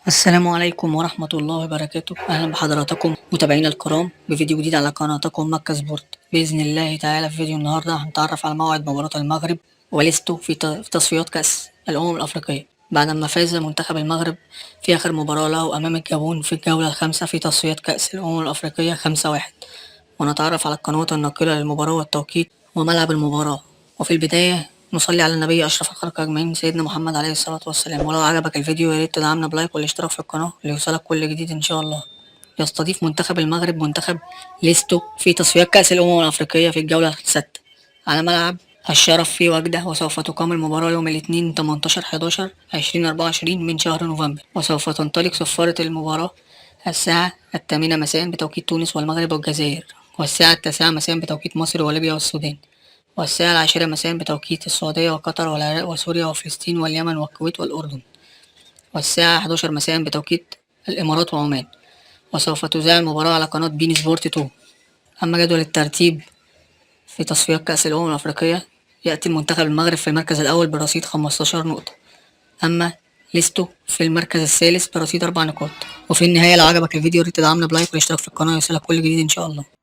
السلام عليكم ورحمة الله وبركاته. أهلا بحضراتكم متابعينا الكرام بفيديو جديد على قناتكم مكة سبورت. بإذن الله تعالى في فيديو النهاردة هنتعرف على موعد مباراة المغرب وليستو في تصفيات كأس الأمم الأفريقية بعد ما فاز منتخب المغرب في آخر مباراة له أمام الجابون في الجولة الخامسة في تصفيات كأس الأمم الأفريقية 5-1. ونتعرف على القنوات الناقلة للمباراة والتوقيت وملعب المباراة. وفي البداية نصلي على النبي أشرف الخلق أجمعين سيدنا محمد عليه الصلاة والسلام. ولو عجبك الفيديو ياريت تدعمنا بلايك والاشتراك في القناة ليوصلك كل جديد إن شاء الله. يستضيف منتخب المغرب منتخب ليستو في تصفيات كأس الأمم الأفريقية في الجولة السادسة على ملعب الشرف في وجدة. وسوف تقام المباراة يوم الاثنين 18/11/2024 من شهر نوفمبر. وسوف تنطلق صفارة المباراة الساعة 8 مساء بتوقيت تونس والمغرب والجزائر، والساعة 9 مساء بتوقيت مصر وليبيا والسودان، والساعة 10 مساء بتوقيت السعودية وقطر والعراق وسوريا وفلسطين واليمن والكويت والأردن، والساعة 11 مساء بتوقيت الإمارات وعمان. وسوف تذاع المباراة على قناة بين سبورت 2. أما جدول الترتيب في تصفيات كأس الأمم الأفريقية يأتي المنتخب المغرب في المركز الأول برصيد 15 نقطة، أما ليستو في المركز الثالث برصيد 4 نقاط. وفي النهاية لو عجبك الفيديو ياريت تدعمنا بلايك والاشتراك في القناة يوصلك كل جديد إن شاء الله.